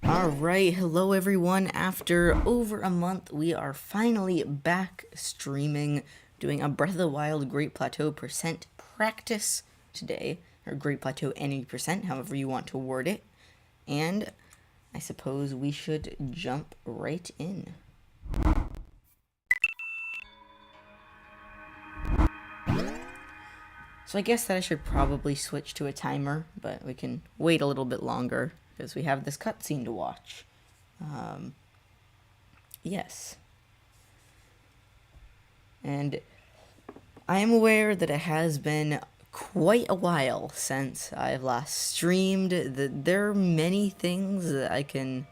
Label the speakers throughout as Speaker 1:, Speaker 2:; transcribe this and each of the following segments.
Speaker 1: Alright, hello everyone. After over a month, we are finally back streaming, doing a Breath of the Wild Great Plateau percent practice today, or Great Plateau Any percent, however you want to word it. And I suppose we should jump right in. So I guess that I should probably switch to a timer, but we can wait a little bit longer because we have this cutscene to watch. Yes. And I am aware that it has been quite a while since I've last streamed. There are many things that I can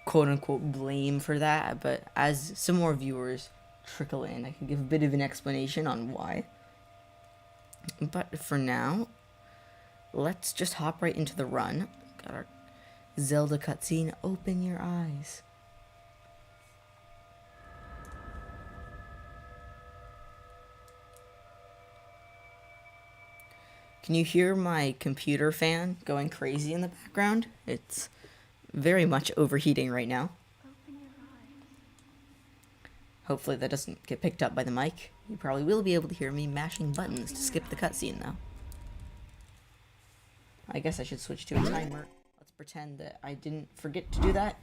Speaker 1: quote-unquote blame for that, but as some more viewers trickle in, I can give a bit of an explanation on why. But for now, let's just hop right into the run. Got our Zelda cutscene. Open your eyes. Can you hear my computer fan going crazy in the background? It's very much overheating right now. Hopefully that doesn't get picked up by the mic. You probably will be able to hear me mashing buttons to skip the cutscene, though. I guess I should switch to a timer. Let's pretend that I didn't forget to do that.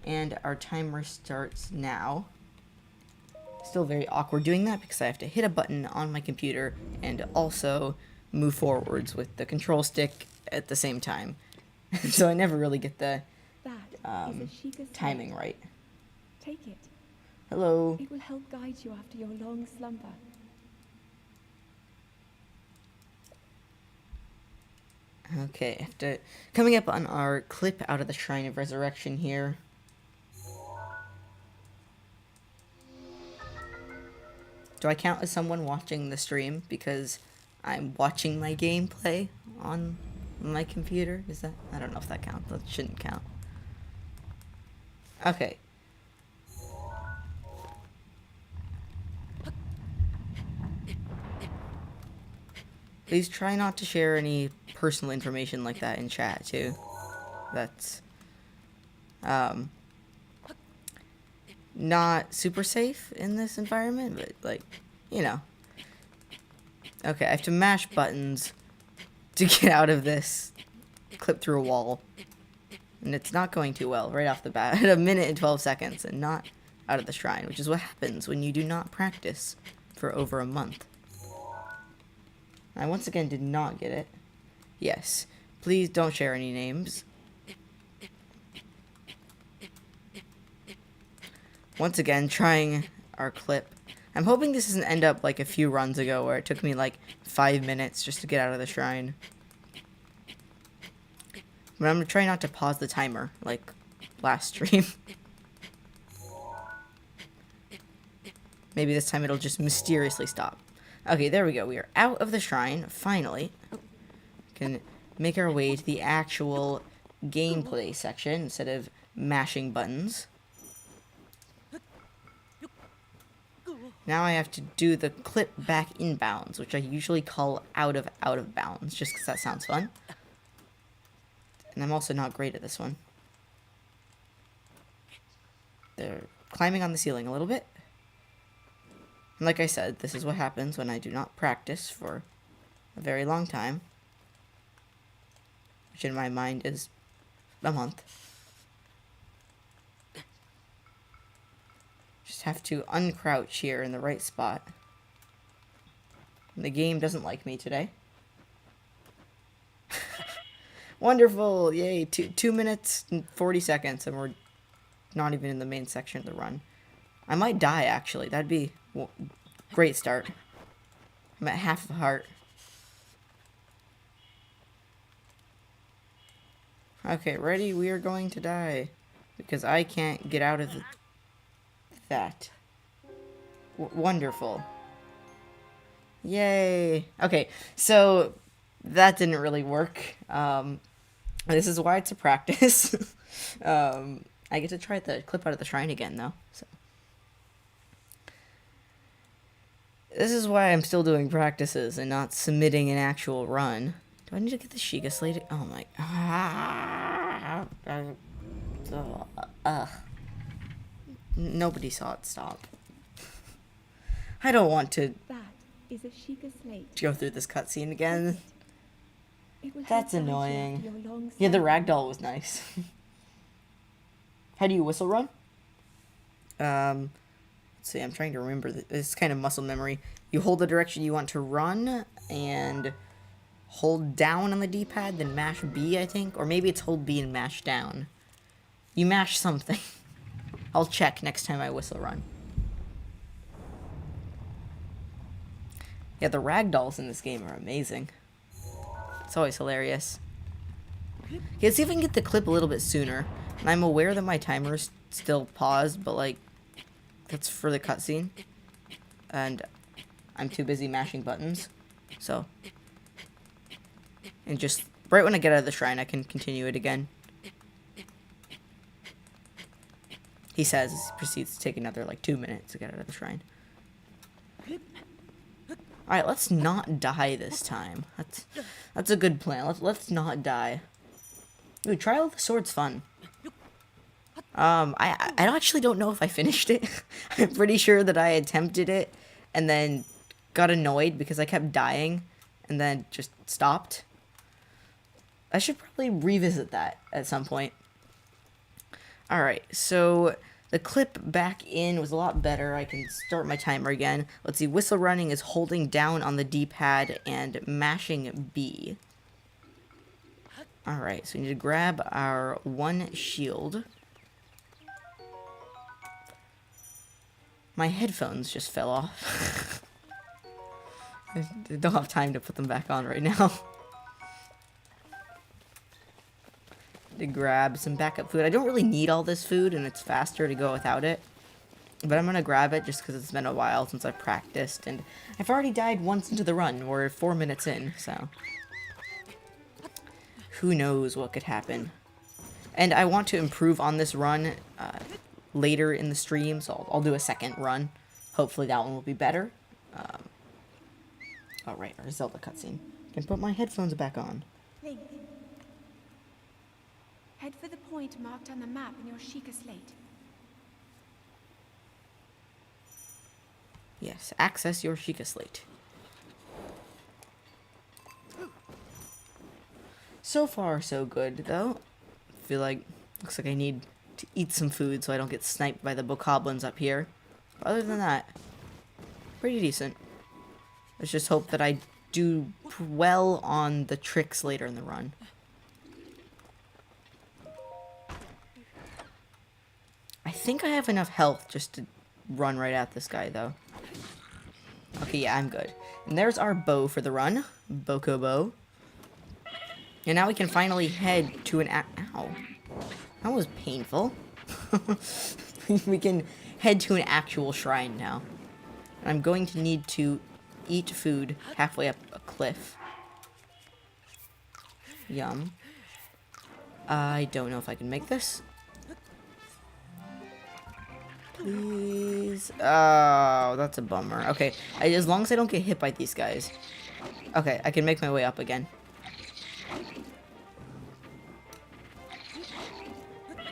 Speaker 1: And our timer starts now. Still very awkward doing that because I have to hit a button on my computer and also move forwards with the control stick at the same time. So I never really get the timing right.
Speaker 2: Take it.
Speaker 1: Hello.
Speaker 2: It will help guide you after your long slumber.
Speaker 1: Okay, after coming up on our clip out of the Shrine of Resurrection here. Do I count as someone watching the stream because I'm watching my gameplay on my computer? Is that? I don't know if that counts. That shouldn't count. Okay. Please try not to share any personal information like that in chat, too. That's, not super safe in this environment, but, like, you know. Okay, I have to mash buttons to get out of this, clip through a wall. And it's not going too well right off the bat. At 1 minute and 12 seconds and not out of the shrine, which is what happens when you do not practice for over a month. I once again did not get it. Yes. Please don't share any names. Once again, trying our clip. I'm hoping this doesn't end up like a few runs ago where it took me like 5 minutes just to get out of the shrine. But I'm gonna try not to pause the timer like last stream. Maybe this time it'll just mysteriously stop. Okay, there we go. We are out of the shrine, finally. Can make our way to the actual gameplay section instead of mashing buttons. Now I have to do the clip back inbounds, which I usually call out of bounds, just because that sounds fun. And I'm also not great at this one. They're climbing on the ceiling a little bit. And like I said, this is what happens when I do not practice for a very long time. Which in my mind is a month. Just have to uncrouch here in the right spot. And the game doesn't like me today. Wonderful! Yay! 2 minutes and 40 seconds and we're not even in the main section of the run. I might die, actually. That'd be a great start. I'm at half a heart. Okay, ready? We are going to die. Because I can't get out of that. Wonderful. Yay! Okay, so that didn't really work. This is why it's a practice. I get to try the clip out of the shrine again, though. So. This is why I'm still doing practices and not submitting an actual run. Do I need to get the Shiga slated? Oh my... Nobody saw it stop. I don't want to
Speaker 2: That is a Sheikah slate.
Speaker 1: go through this cutscene again.
Speaker 2: It will help
Speaker 1: That's
Speaker 2: guide you
Speaker 1: annoying.
Speaker 2: after your long
Speaker 1: Yeah, the
Speaker 2: slumber.
Speaker 1: ragdoll was nice. How do you whistle run? Let's see, I'm trying to remember. It's kind of muscle memory. You hold the direction you want to run and hold down on the D-pad, then mash B, I think. Or maybe it's hold B and mash down. You mash something. I'll check next time I whistle run. Yeah, the ragdolls in this game are amazing. It's always hilarious. Yeah, let's see if I can get the clip a little bit sooner. And I'm aware that my timer's still paused, but like, that's for the cutscene. And I'm too busy mashing buttons. So. And just right when I get out of the shrine, I can continue it again. He says, he proceeds to take another like 2 minutes to get out of the shrine. Alright, let's not die this time. That's a good plan. Let's not die. Ooh, Trial of the Sword's fun. I actually don't know if I finished it. I'm pretty sure that I attempted it and then got annoyed because I kept dying and then just stopped. I should probably revisit that at some point. Alright, so the clip back in was a lot better. I can start my timer again. Let's see, whistle running is holding down on the D-pad and mashing B. Alright, so we need to grab our one shield. My headphones just fell off. I don't have time to put them back on right now. To grab some backup food. I don't really need all this food, and it's faster to go without it. But I'm gonna grab it just because it's been a while since I've practiced, and I've already died once into the run. We're 4 minutes in, so who knows what could happen. And I want to improve on this run later in the stream, so I'll do a second run. Hopefully that one will be better. Oh right, our Zelda cutscene. I can put my headphones back on.
Speaker 2: Link. Head for the point marked on the map in your Sheikah slate.
Speaker 1: Yes, access your Sheikah slate. So far, so good, though. I feel like, looks like I need to eat some food so I don't get sniped by the bokoblins up here. But other than that, pretty decent. Let's just hope that I do well on the tricks later in the run. I think I have enough health just to run right at this guy, though. Okay, yeah, I'm good. And there's our bow for the run. Boko bow. And now we can finally head to an ow. That was painful. We can head to an actual shrine now. I'm going to need to eat food halfway up a cliff. Yum. I don't know if I can make this. Please. Oh, that's a bummer. Okay, as long as I don't get hit by these guys. Okay, I can make my way up again.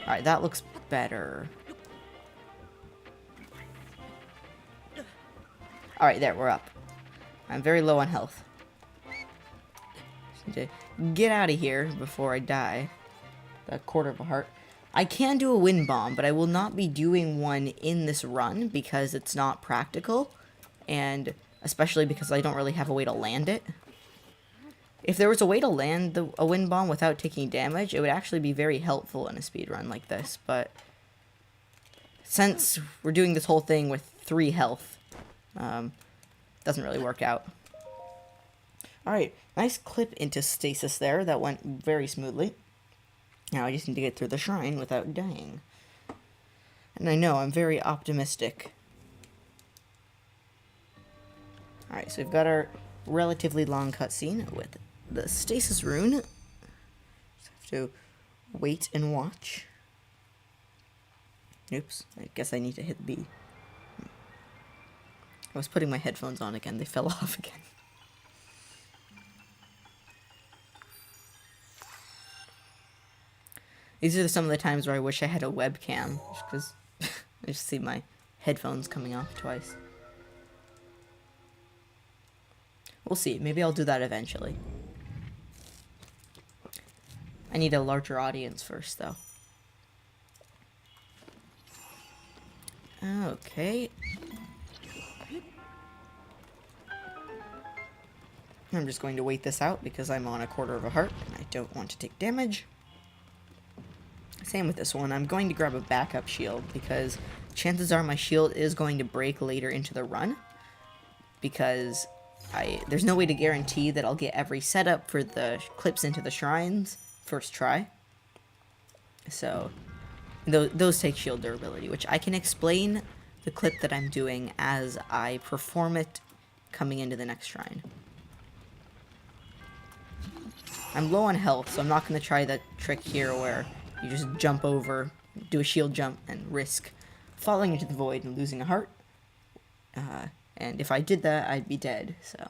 Speaker 1: Alright, that looks better. Alright, there, we're up. I'm very low on health. Just need to get out of here before I die. A quarter of a heart. I can do a wind bomb, but I will not be doing one in this run because it's not practical. And especially because I don't really have a way to land it. If there was a way to land a wind bomb without taking damage, it would actually be very helpful in a speedrun like this. But since we're doing this whole thing with 3 health, doesn't really work out. Alright, nice clip into stasis there. That went very smoothly. Now I just need to get through the shrine without dying. And I know, I'm very optimistic. Alright, so we've got our relatively long cutscene with the stasis rune. Just have to wait and watch. Oops, I guess I need to hit B. I was putting my headphones on again, they fell off again. These are some of the times where I wish I had a webcam, just because I just see my headphones coming off twice. We'll see. Maybe I'll do that eventually. I need a larger audience first, though. Okay. I'm just going to wait this out because I'm on a quarter of a heart and I don't want to take damage. Same with this one. I'm going to grab a backup shield because chances are my shield is going to break later into the run, because there's no way to guarantee that I'll get every setup for the clips into the shrines first try. So those take shield durability, which I can explain the clip that I'm doing as I perform it coming into the next shrine. I'm low on health, so I'm not going to try that trick here where you just jump over, do a shield jump, and risk falling into the void and losing a heart. And if I did that, I'd be dead, so.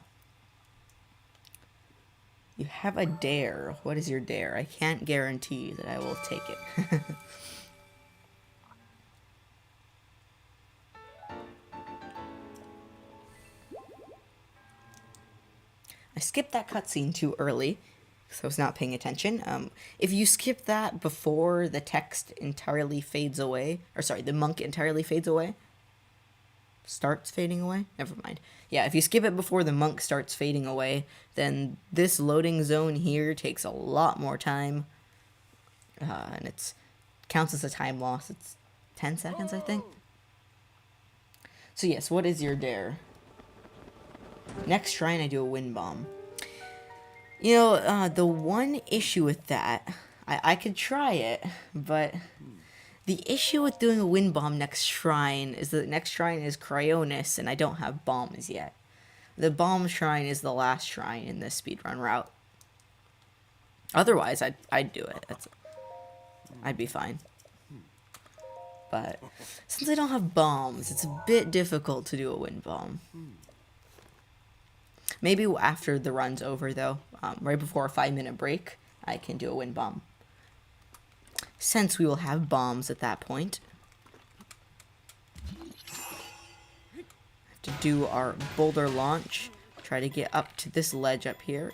Speaker 1: You have a dare. What is your dare? I can't guarantee that I will take it. I skipped that cutscene too early, so I was not paying attention. If you skip that before the text entirely fades away, or sorry, the monk entirely fades away, starts fading away? Never mind. Yeah, if you skip it before the monk starts fading away, then this loading zone here takes a lot more time. And it counts as a time loss. It's 10 seconds, I think. So yes, what is your dare? Next shrine, I do a wind bomb. You know, the one issue with that, I could try it, but the issue with doing a wind bomb next shrine is that the next shrine is Cryonis, and I don't have bombs yet. The bomb shrine is the last shrine in this speedrun route. Otherwise, I'd do it. I'd be fine. But since I don't have bombs, it's a bit difficult to do a wind bomb. Maybe after the run's over, though, right before a 5-minute break, I can do a wind bomb. Since we will have bombs at that point. Have to do our boulder launch. Try to get up to this ledge up here.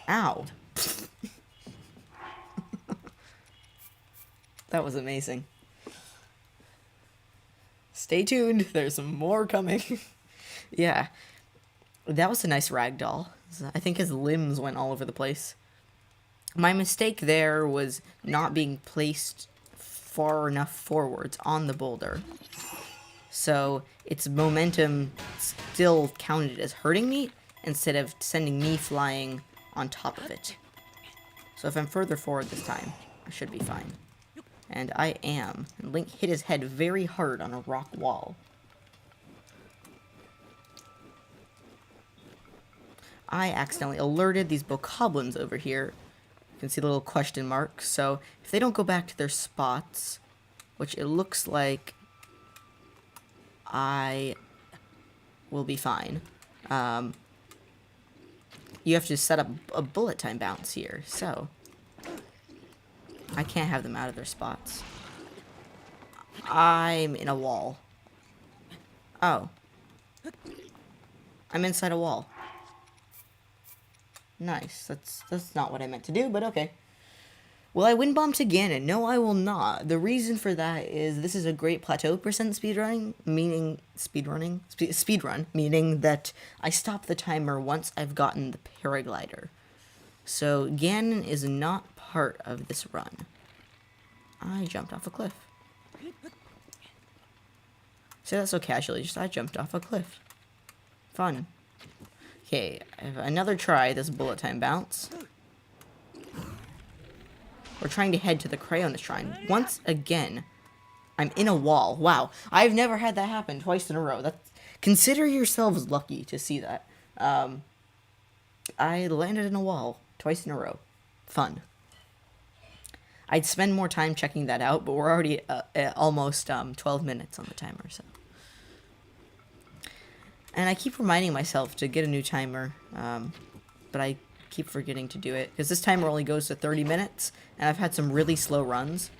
Speaker 1: Ow. That was amazing. Stay tuned, there's some more coming. Yeah, that was a nice ragdoll. I think his limbs went all over the place. My mistake there was not being placed far enough forwards on the boulder. So its momentum still counted as hurting me instead of sending me flying on top of it. So if I'm further forward this time, I should be fine. And I am. And Link hit his head very hard on a rock wall. I accidentally alerted these bokoblins over here. You can see the little question mark. So if they don't go back to their spots, which it looks like I will be fine. You have to set up a bullet time bounce here. So I can't have them out of their spots. I'm in a wall. Oh. I'm inside a wall. Nice. That's not what I meant to do, but okay. Will I wind bomb to Ganon? No, I will not. The reason for that is this is a Great Plateau percent speedrun, meaning speedrun, meaning that I stop the timer once I've gotten the paraglider. So Ganon is not part of this run. I jumped off a cliff. Say that so casually, just I jumped off a cliff. Fun. Okay, I have another try, this bullet time bounce. We're trying to head to the Cryonis Shrine. Once again, I'm in a wall. Wow, I've never had that happen twice in a row. Consider yourselves lucky to see that. I landed in a wall twice in a row. Fun. I'd spend more time checking that out, but we're already at almost 12 minutes on the timer, so. And I keep reminding myself to get a new timer, but I keep forgetting to do it, because this timer only goes to 30 minutes, and I've had some really slow runs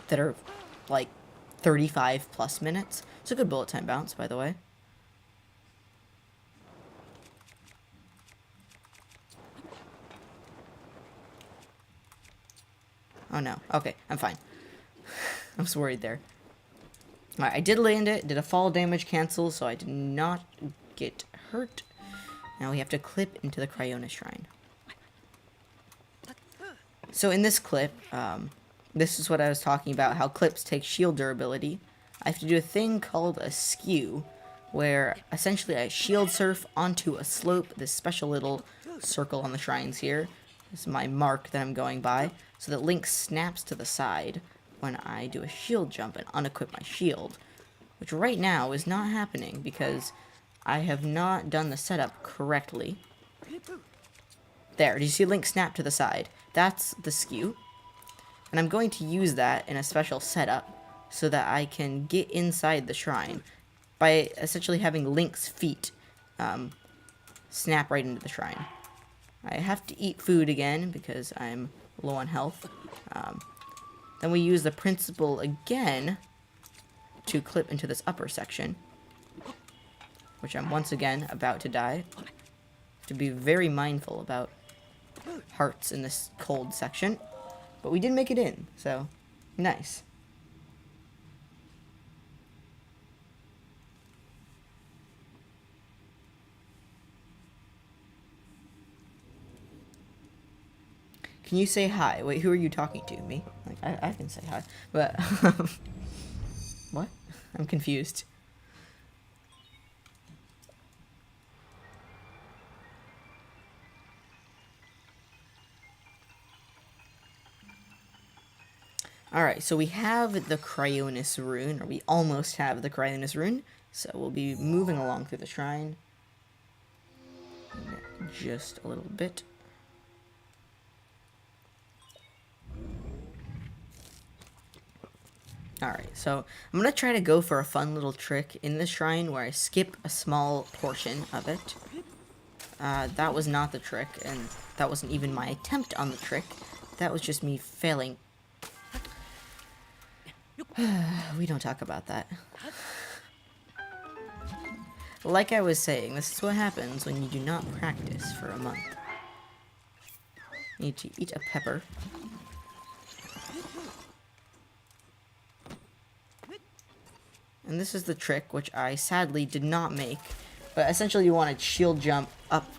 Speaker 1: that are like 35 plus minutes. It's a good bullet time bounce, by the way. Oh no. Okay, I'm fine. I was worried there. Alright, I did land it. Did a fall damage cancel, so I did not get hurt. Now we have to clip into the Cryona Shrine. So in this clip, this is what I was talking about, how clips take shield durability. I have to do a thing called a skew, where essentially I shield surf onto a slope, this special little circle on the shrines here. This is my mark that I'm going by, so that Link snaps to the side when I do a shield jump and unequip my shield, which right now is not happening because I have not done the setup correctly. There, do you see Link snap to the side? That's the skew. And I'm going to use that in a special setup so that I can get inside the shrine by essentially having Link's feet snap right into the shrine. I have to eat food again because I'm low on health. Then we use the principle again to clip into this upper section, which I'm once again about to die. Have to be very mindful about hearts in this cold section, but we did make it in, so nice. Can you say hi? Wait, who are you talking to? Me? Like, I can say hi, but what? I'm confused. Alright, so we have the Cryonis rune, or we almost have the Cryonis rune, so we'll be moving along through the shrine. Just a little bit. Alright, so I'm going to try to go for a fun little trick in the shrine where I skip a small portion of it. That was not the trick, and that wasn't even my attempt on the trick. That was just me failing. We don't talk about that. Like I was saying, this is what happens when you do not practice for a month. You need to eat a pepper. And this is the trick, which I sadly did not make. But essentially you want to shield jump up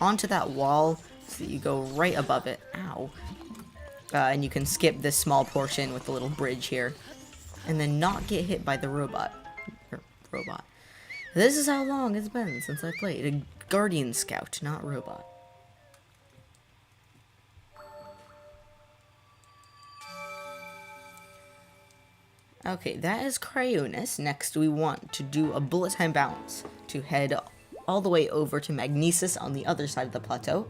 Speaker 1: onto that wall so that you go right above it. Ow. And you can skip this small portion with the little bridge here. And then not get hit by the robot. This is how long it's been since I played. A Guardian Scout, not robot. Okay, that is Cryonis. Next, we want to do a bullet time bounce to head all the way over to Magnesis on the other side of the plateau.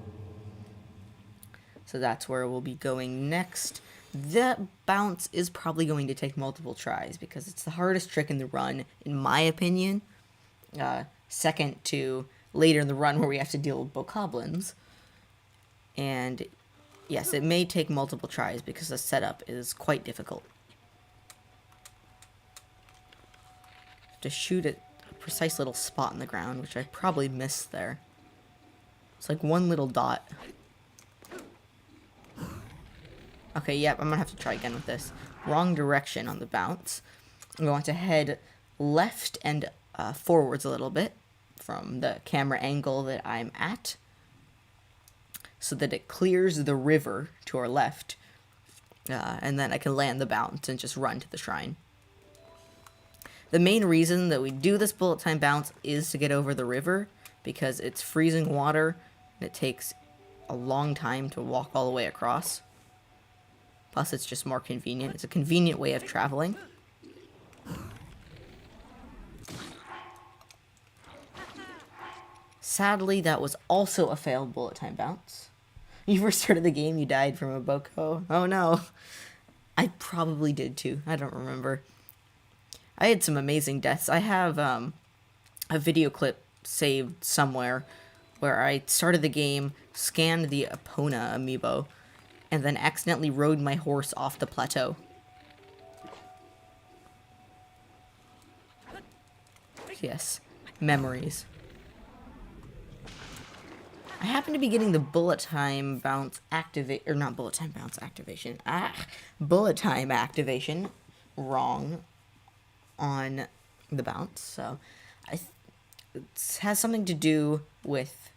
Speaker 1: So that's where we'll be going next. That bounce is probably going to take multiple tries because it's the hardest trick in the run, in my opinion. Second to later in the run where we have to deal with bokoblins. And yes, it may take multiple tries because the setup is quite difficult. To shoot at a precise little spot in the ground, which I probably missed there. It's like one little dot. Okay, yep, I'm gonna have to try again with this. Wrong direction on the bounce. We want to head left and forwards a little bit from the camera angle that I'm at, so that it clears the river to our left, and then I can land the bounce and just run to the shrine. The main reason that we do this bullet time bounce is to get over the river, because it's freezing water, and it takes a long time to walk all the way across. Plus, it's just more convenient. It's a convenient way of traveling. Sadly, that was also a failed bullet time bounce. You first started the game, you died from a boko. Oh no. I probably did too. I don't remember. I had some amazing deaths. I have a video clip saved somewhere where I started the game, scanned the Epona amiibo, and then accidentally rode my horse off the plateau. Yes, memories. I happen to be getting the bullet time bounce activate, or not bullet time bounce activation. Bullet time activation wrong on the bounce. So, it has something to do with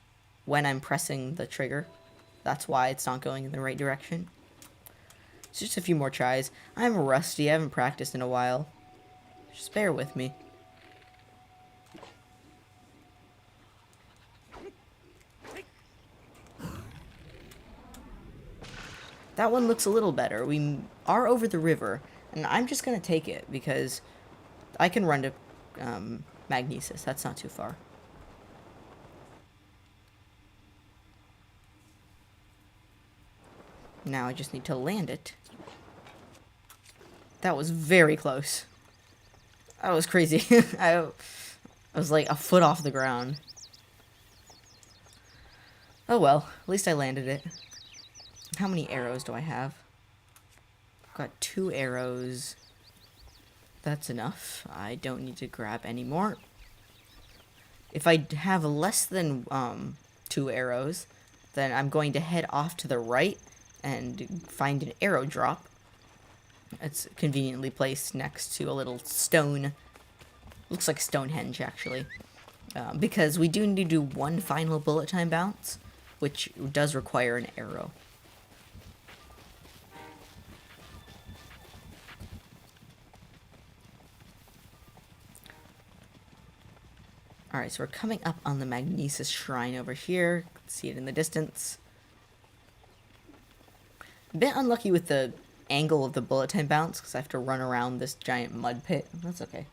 Speaker 1: when I'm pressing the trigger. That's why it's not going in the right direction. It's just a few more tries. I'm rusty. I haven't practiced in a while. Just bear with me. That one looks a little better. We are over the river, and I'm just going to take it because I can run to Magnesis. That's not too far. Now I just need to land it. That was very close. That was crazy. I was like a foot off the ground. Oh well, at least I landed it. How many arrows do I have? I've got 2 arrows. That's enough. I don't need to grab any more. If I have less than 2 arrows, then I'm going to head off to the right and find an arrow drop. It's conveniently placed next to a little stone. Looks like Stonehenge, actually. Because we do need to do one final bullet time bounce, which does require an arrow. Alright, so we're coming up on the Magnesis Shrine over here. See it in the distance. A bit unlucky with the angle of the bullet time bounce, because I have to run around this giant mud pit. That's okay.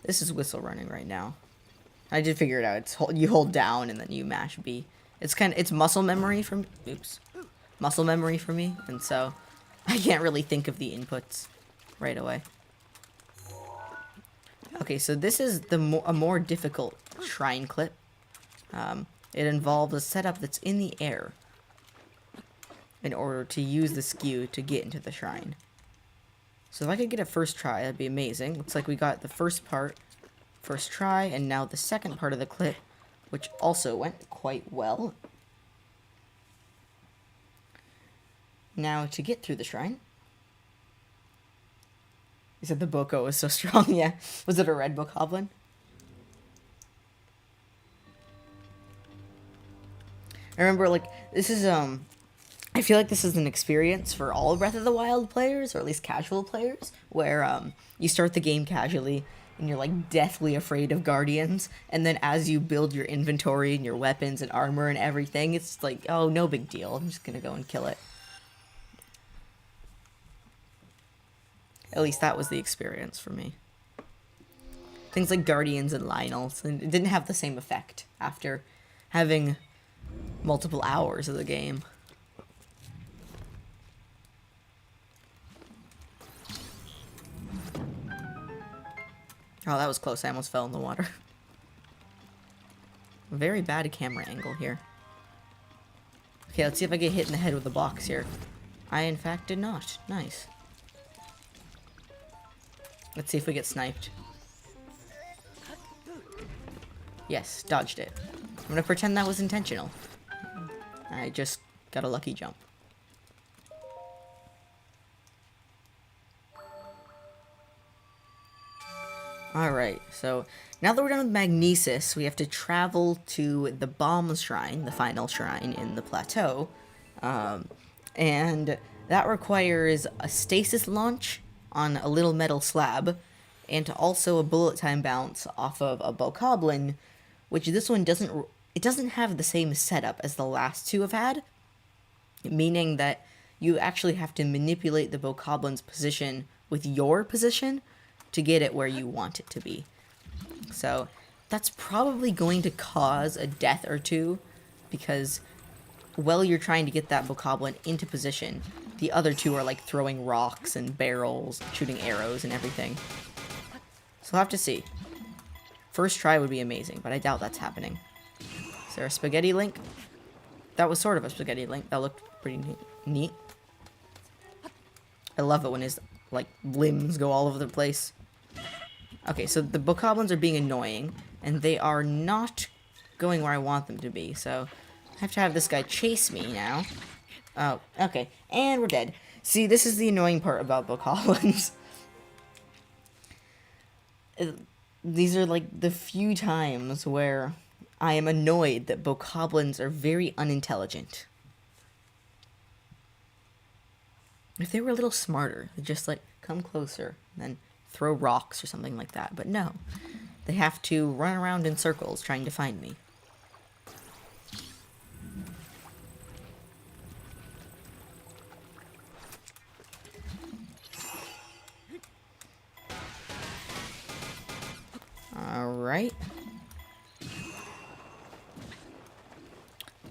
Speaker 1: This is whistle running right now. I did figure it out. It's you hold down and then you mash B. It's muscle memory from muscle memory for me, and so I can't really think of the inputs right away. Okay, so this is a more difficult shrine clip. It involves a setup that's in the air in order to use the skew to get into the shrine. So if I could get a first try, that'd be amazing. Looks like we got the first part, first try, and now the second part of the clip, which also went quite well. Now to get through the shrine. You said the Boko was so strong, yeah. Was it a red bokoblin? I remember, like, this is, I feel like this is an experience for all Breath of the Wild players, or at least casual players, where, you start the game casually, and you're, like, deathly afraid of guardians, and then as you build your inventory and your weapons and armor and everything, it's like, oh, no big deal, I'm just gonna go and kill it. At least that was the experience for me. Things like Guardians and Lionels, and it didn't have the same effect after having multiple hours of the game. Oh, that was close. I almost fell in the water. Very bad camera angle here. Okay, let's see if I get hit in the head with the box here. I, in fact, did not. Nice. Let's see if we get sniped. Yes, dodged it. I'm gonna pretend that was intentional. I just got a lucky jump. Alright, so now that we're done with Magnesis, we have to travel to the Bomb Shrine, the final shrine in the plateau. And that requires a stasis launch on a little metal slab, and also a bullet time bounce off of a bokoblin, which this one doesn't have the same setup as the last two have had, meaning that you actually have to manipulate the bokoblin's position with your position to get it where you want it to be. So that's probably going to cause a death or two, because while you're trying to get that bokoblin into position, the other two are like throwing rocks and barrels, shooting arrows and everything. So we'll have to see. First try would be amazing, but I doubt that's happening. Is there a spaghetti link? That was sort of a spaghetti link. That looked pretty neat. I love it when his, like, limbs go all over the place. Okay, so the bokoblins are being annoying, and they are not going where I want them to be, so I have to have this guy chase me now. Oh, okay, and we're dead. See, this is the annoying part about bokoblins. These are, like, the few times where I am annoyed that bokoblins are very unintelligent. If they were a little smarter, they'd just, like, come closer, and then throw rocks or something like that. But no, they have to run around in circles trying to find me. Alright.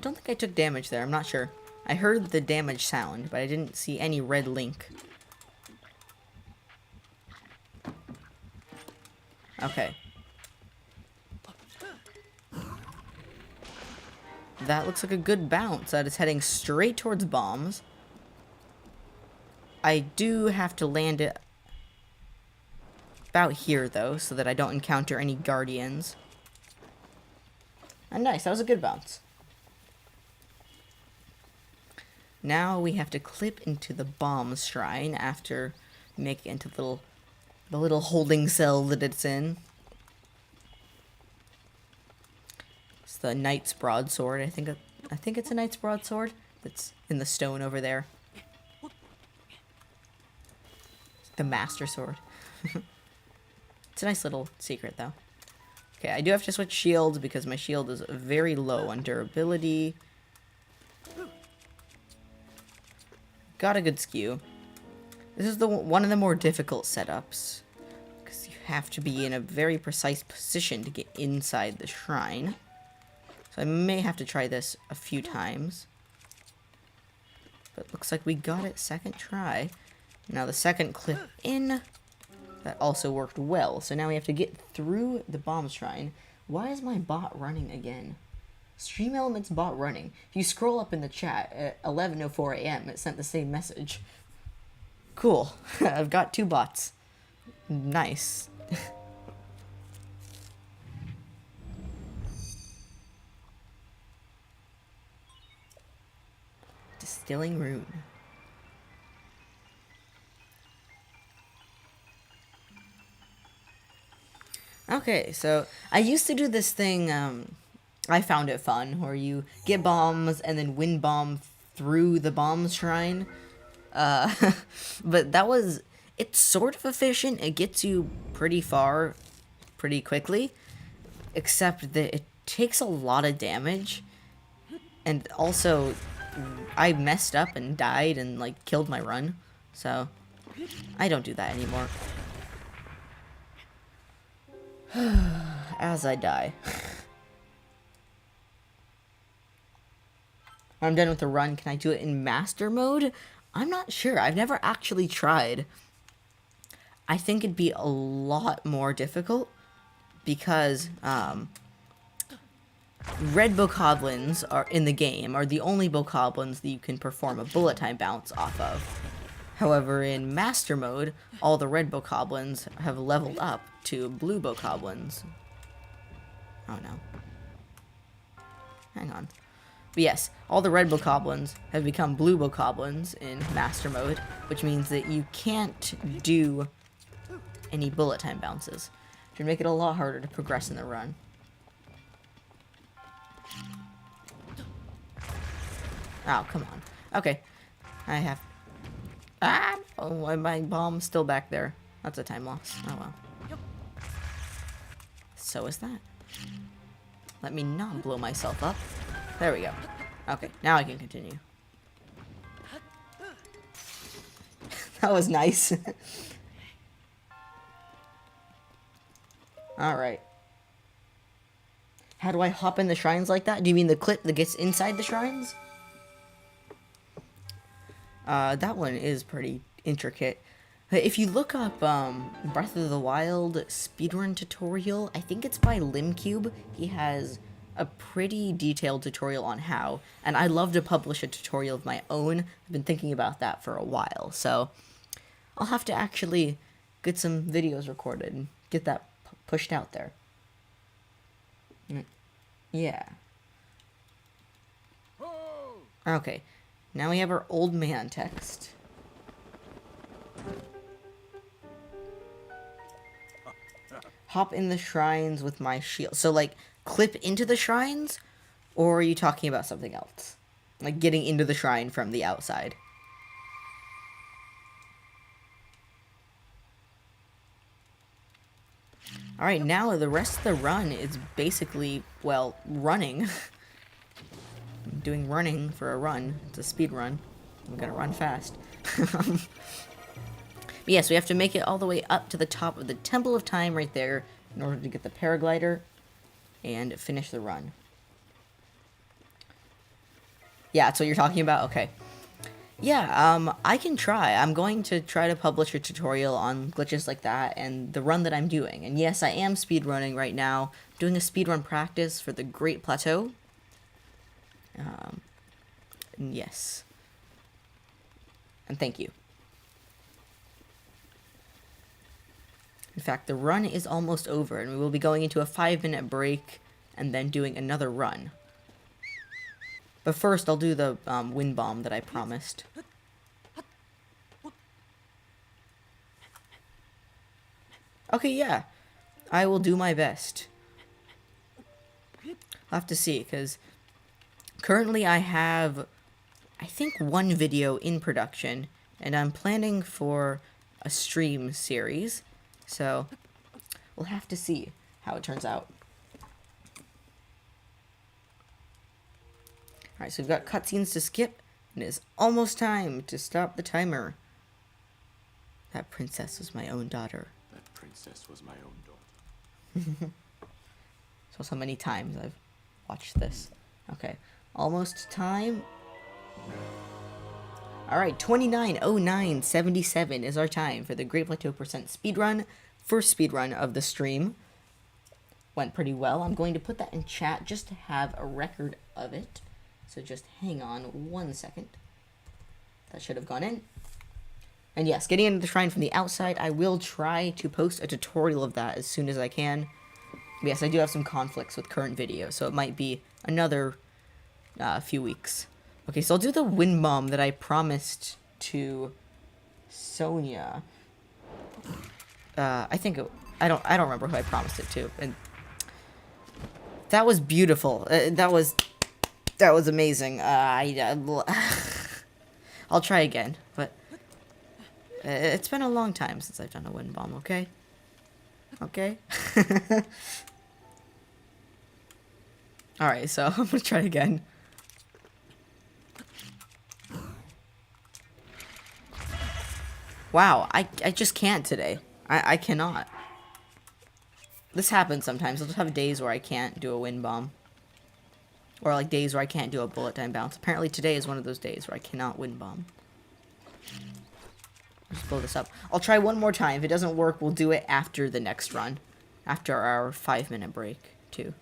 Speaker 1: Don't think I took damage there, I'm not sure. I heard the damage sound, but I didn't see any red link. Okay. That looks like a good bounce. That is heading straight towards bombs. I do have to land it about here, though, so that I don't encounter any guardians. And nice, that was a good bounce. Now we have to clip into the bombs shrine after making it into the little holding cell that it's in. It's the knight's broadsword. I think it's a knight's broadsword that's in the stone over there. The master sword. It's a nice little secret, though. Okay, I do have to switch shields because my shield is very low on durability. Got a good skew. This is one of the more difficult setups, because you have to be in a very precise position to get inside the shrine. So I may have to try this a few times. But looks like we got it second try. Now the second clip in, that also worked well. So now we have to get through the bomb shrine. Why is my bot running again? Stream Elements bot running. If you scroll up in the chat at 11:04 a.m., it sent the same message. Cool. I've got 2 bots. Nice. Distilling rune. Okay, so I used to do this thing, I found it fun, where you get bombs and then win bomb through the bomb shrine. But it's sort of efficient. It gets you pretty far pretty quickly, except that it takes a lot of damage. And also, I messed up and died and, like, killed my run. So, I don't do that anymore. As I die. When I'm done with the run, can I do it in master mode? I'm not sure. I've never actually tried. I think it'd be a lot more difficult because red bokoblins are in the game are the only bokoblins that you can perform a bullet time bounce off of. However, in master mode, all the red bokoblins have leveled up to blue bokoblins. Oh no. Hang on. But yes, all the red bokoblins have become blue bokoblins in master mode, which means that you can't do any bullet time bounces, which would make it a lot harder to progress in the run. Oh, come on. Okay. I have... Ah! Oh, my bomb's still back there. That's a time loss. Oh, well. So is that. Let me not blow myself up. There we go. Okay, now I can continue. That was nice. Alright. How do I hop in the shrines like that? Do you mean the clip that gets inside the shrines? That one is pretty intricate. If you look up Breath of the Wild speedrun tutorial, I think it's by Limcube. He has a pretty detailed tutorial on how, and I'd love to publish a tutorial of my own. I've been thinking about that for a while, so I'll have to actually get some videos recorded and get that pushed out there. Yeah. Okay, now we have our old man text. Hop in the shrines with my shield. So, like, clip into the shrines? Or are you talking about something else? Like, getting into the shrine from the outside? Alright, now the rest of the run is basically, well, running. I'm doing running for a run. It's a speed run. I'm gonna run fast. But yes, we have to make it all the way up to the top of the Temple of Time right there in order to get the paraglider and finish the run. Yeah, that's what you're talking about? Okay. Yeah, I can try. I'm going to try to publish a tutorial on glitches like that and the run that I'm doing. And yes, I am speedrunning right now. I'm doing a speedrun practice for the Great Plateau. And yes. And thank you. In fact, the run is almost over, and we will be going into a 5-minute break and then doing another run. But first, I'll do the wind bomb that I promised. Okay, yeah. I will do my best. I'll have to see, because currently I have, I think, 1 video in production, and I'm planning for a stream series. So, we'll have to see how it turns out. Alright, so we've got cutscenes to skip, and it is almost time to stop the timer. That princess was my own daughter.
Speaker 3: That princess was my own daughter.
Speaker 1: So many times I've watched this. Okay, almost time. Alright, 29:09:77 is our time for the Great Plateau percent speedrun. First speedrun of the stream. Went pretty well. I'm going to put that in chat just to have a record of it. So just hang on 1 second. That should have gone in. And yes, getting into the shrine from the outside, I will try to post a tutorial of that as soon as I can. But yes, I do have some conflicts with current videos, so it might be another few weeks. Okay, so I'll do the wind bomb that I promised to Sonia. I think I don't remember who I promised it to, and that was beautiful. That was amazing. I'll try again, but it's been a long time since I've done a wind bomb. Okay. Okay. All right, so I'm gonna try again. Wow, I just can't today. I cannot. This happens sometimes. I'll just have days where I can't do a wind bomb. Or like days where I can't do a bullet time bounce. Apparently today is one of those days where I cannot wind bomb. Let's blow this up. I'll try one more time. If it doesn't work, we'll do it after the next run. After our 5-minute break, too.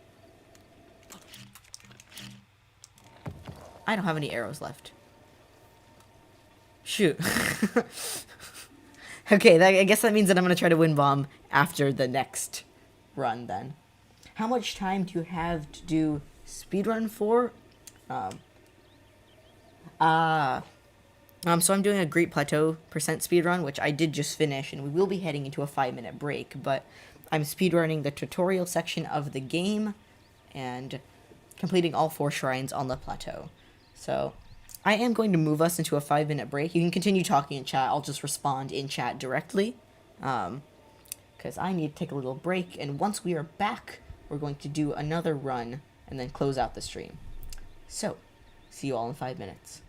Speaker 1: I don't have any arrows left. Shoot. Okay, I guess that means that I'm going to try to wind bomb after the next run, then. How much time do you have to do speedrun for? So I'm doing a Great Plateau percent speedrun, which I did just finish, and we will be heading into a 5-minute break, but I'm speedrunning the tutorial section of the game and completing all 4 shrines on the plateau. So I am going to move us into a 5-minute break. You can continue talking in chat. I'll just respond in chat directly, because I need to take a little break, and once we are back, we're going to do another run and then close out the stream. So, see you all in 5 minutes.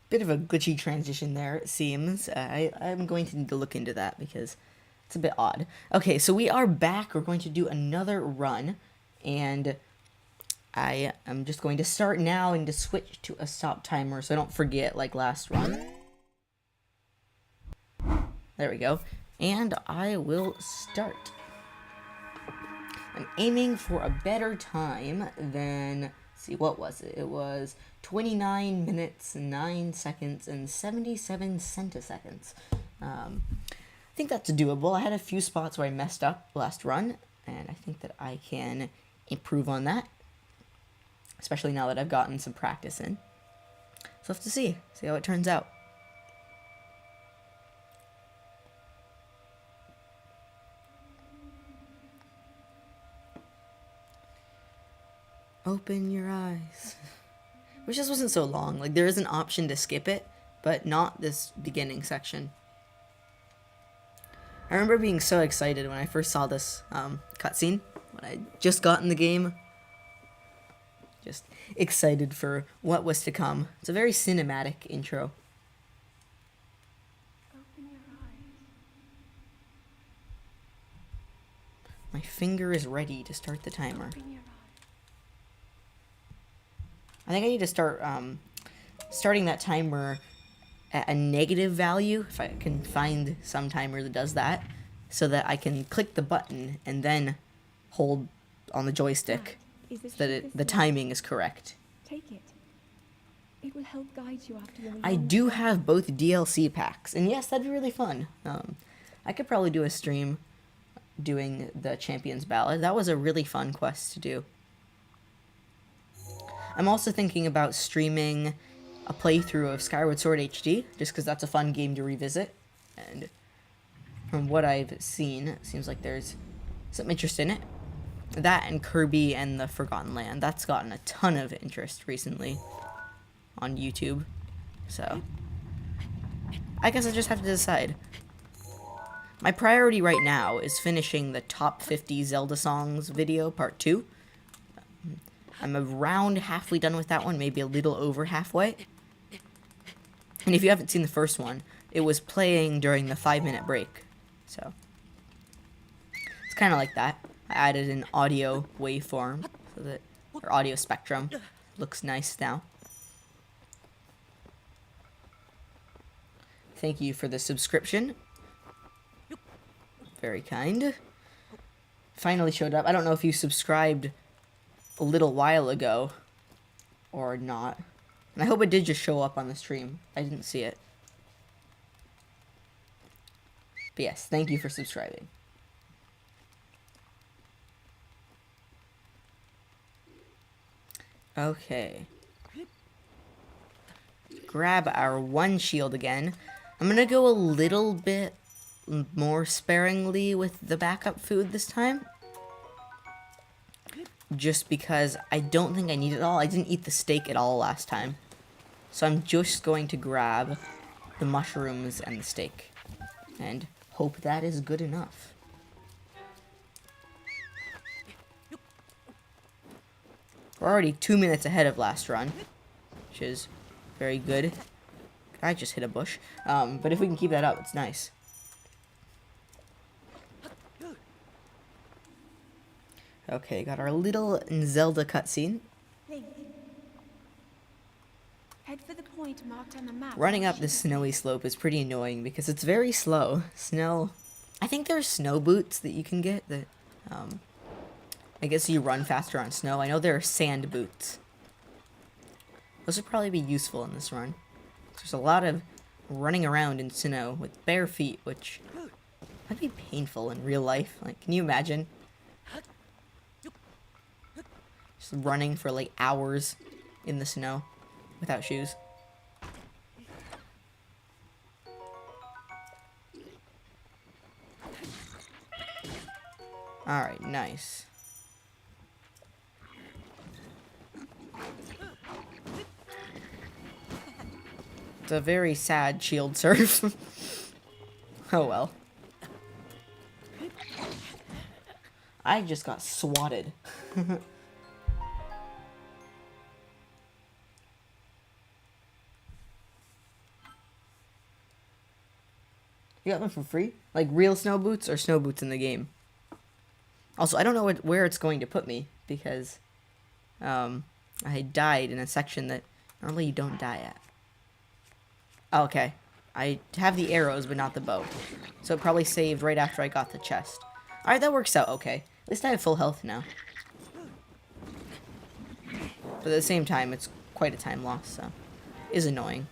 Speaker 1: Bit of a glitchy transition there, it seems. I'm going to need to look into that because it's a bit odd. Okay, so we are back. We're going to do another run, and I am just going to start now and to switch to a stop timer so I don't forget like last run. There we go. And I will start. I'm aiming for a better time than, let's see, what was it? It was 29 minutes, 9 seconds, and 77 centiseconds. I think that's doable. I had a few spots where I messed up last run, and I think that I can improve on that, especially now that I've gotten some practice in. So we'll have to see how it turns out. Open your eyes. Wish this wasn't so long. Like, there is an option to skip it, but not this beginning section. I remember being so excited when I first saw this cutscene, when I just got in the game. Just excited for what was to come. It's a very cinematic intro.
Speaker 2: Open your eyes.
Speaker 1: My finger is ready to start the timer.
Speaker 2: Open your eyes.
Speaker 1: I think I need to start starting that timer at a negative value, if I can find some timer that does that, so that I can click the button and then hold on the joystick so that the timing is correct.
Speaker 2: Take it. It will help guide you after the
Speaker 1: I do have both DLC packs, and yes, that'd be really fun. I could probably do a stream doing the Champions Ballad. That was a really fun quest to do. I'm also thinking about streaming a playthrough of Skyward Sword HD, just because that's a fun game to revisit. And from what I've seen, it seems like there's some interest in it. That and Kirby and the Forgotten Land. That's gotten a ton of interest recently on YouTube. So I guess I just have to decide. My priority right now is finishing the top 50 Zelda songs video, part 2. I'm around halfway done with that one, maybe a little over halfway. And if you haven't seen the first one, it was playing during the 5-minute break. So it's kind of like that. I added an audio waveform so that, or audio spectrum, looks nice now. Thank you for the subscription. Very kind. Finally showed up. I don't know if you subscribed a little while ago or not. And I hope it did just show up on the stream. I didn't see it. But yes, thank you for subscribing. Okay. Grab our one shield again. I'm gonna go a little bit more sparingly with the backup food this time. Just because I don't think I need it all. I didn't eat the steak at all last time. So I'm just going to grab the mushrooms and the steak. And hope that is good enough. We're already 2 minutes ahead of last run, which is very good. I just hit a bush. But if we can keep that up, it's nice. Okay, got our little Zelda cutscene.
Speaker 2: Link. Head for the point marked on the map.
Speaker 1: Running up this snowy slope is pretty annoying because it's very slow. Snow. I think there's snow boots that you can get that, I guess you run faster on snow. I know there are sand boots. Those would probably be useful in this run. There's a lot of running around in snow with bare feet, which might be painful in real life. Like, can you imagine? Just running for like hours in the snow without shoes. Alright, nice. It's a very sad shield surf. Oh well. I just got swatted. You got them for free? Like real snow boots or snow boots in the game? Also, I don't know where it's going to put me because I died in a section that normally you don't die at. Oh, okay. I have the arrows, but not the bow. So it probably saved right after I got the chest. Alright, that works out okay. At least I have full health now. But at the same time, it's quite a time loss, so it is annoying.